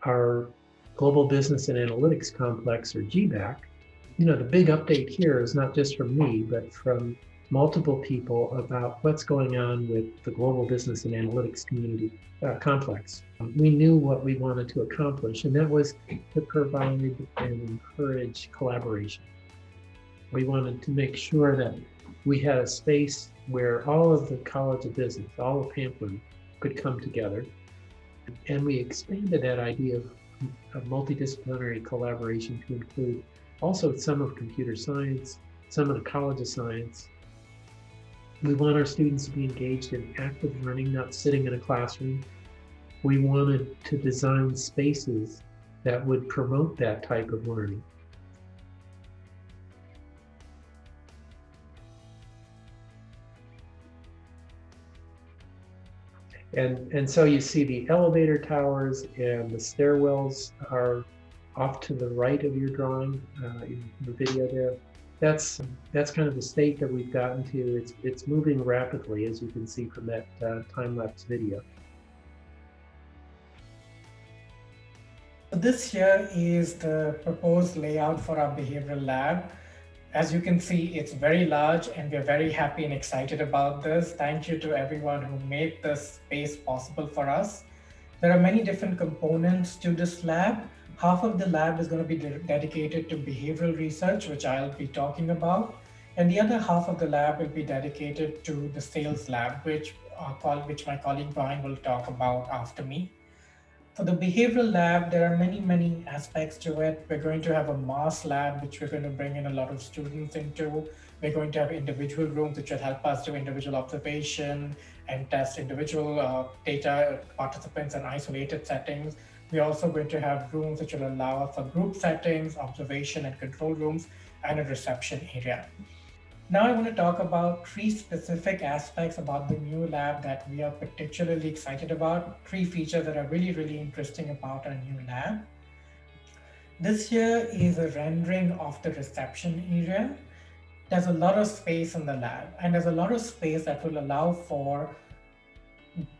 our Global Business and Analytics Complex, or GBAC. The big update here is not just from me, but from multiple people about what's going on with the Global Business and Analytics community complex. We knew what we wanted to accomplish, and that was to provide and encourage collaboration. We wanted to make sure that we had a space where all of the College of Business, all of Pamplin, could come together. And we expanded that idea of multidisciplinary collaboration to include also some of computer science, some of the College of Science. We want our students to be engaged in active learning, not sitting in a classroom. We wanted to design spaces that would promote that type of learning. And so you see the elevator towers and the stairwells are off to the right of your drawing in the video there. That's kind of the state that we've gotten to. It's moving rapidly, as you can see from that time-lapse video. This here is the proposed layout for our behavioral lab. As you can see, it's very large and we're very happy and excited about this. Thank you to everyone who made this space possible for us. There are many different components to this lab. Half of the lab is going to be dedicated to behavioral research, which I'll be talking about. And the other half of the lab will be dedicated to the sales lab, which my colleague Brian will talk about after me. For the behavioral lab, there are many aspects to it. We're going to have a mass lab, which we're going to bring in a lot of students into. We're going to have individual rooms, which will help us do individual observation and test individual data participants in isolated settings. We're also going to have rooms which will allow us for group settings, observation and control rooms, and a reception area. Now I want to talk about 3 specific aspects about the new lab that we are particularly excited about, 3 features that are really interesting about our new lab. This here is a rendering of the reception area. There's a lot of space in the lab, and there's a lot of space that will allow for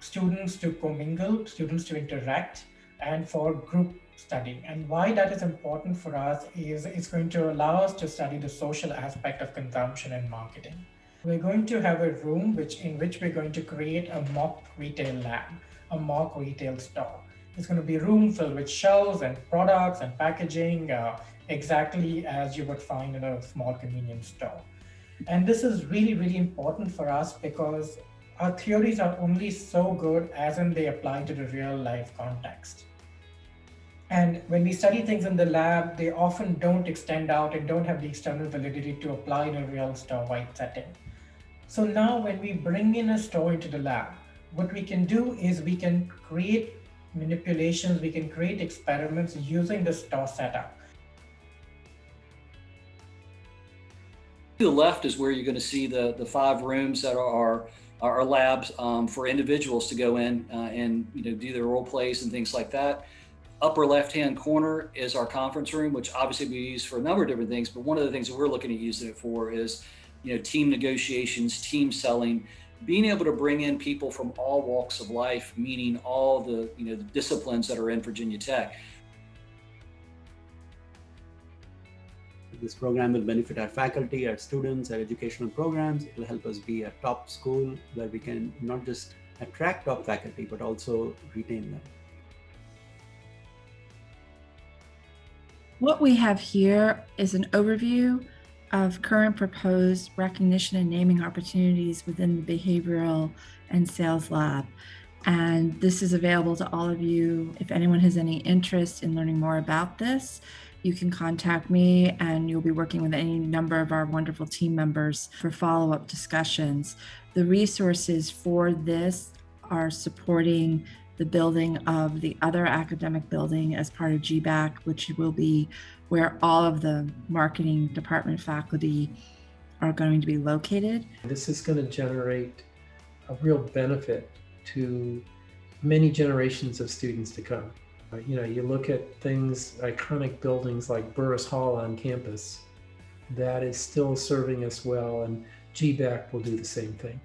students to commingle, students to interact, and for group study. And why that is important for us is it's going to allow us to study the social aspect of consumption and marketing. We're going to have a room in which we're going to create a mock retail lab, a mock retail store. It's going to be a room filled with shelves and products and packaging, exactly as you would find in a small convenience store. And this is really important for us because our theories are only so good as when they apply to the real life context. And when we study things in the lab, they often don't extend out and don't have the external validity to apply in a real store-wide setting. So now when we bring in a store into the lab, what we can do is we can create manipulations, we can create experiments using the store setup. To the left is where you're going to see the 5 rooms that are our labs for individuals to go in and do their role plays and things like that. Upper left-hand corner is our conference room, which obviously we use for a number of different things. But one of the things that we're looking at using it for is, team negotiations, team selling, being able to bring in people from all walks of life, meaning all the the disciplines that are in Virginia Tech. This program will benefit our faculty, our students, our educational programs. It will help us be a top school where we can not just attract top faculty, but also retain them. What we have here is an overview of current proposed recognition and naming opportunities within the Behavioral and Sales Lab. And this is available to all of you. If anyone has any interest in learning more about this, you can contact me and you'll be working with any number of our wonderful team members for follow-up discussions. The resources for this are supporting the building of the other academic building as part of GBAC, which will be where all of the marketing department faculty are going to be located. This is going to generate a real benefit to many generations of students to come. You look at things, iconic buildings like Burris Hall on campus, that is still serving us well, and GBAC will do the same thing.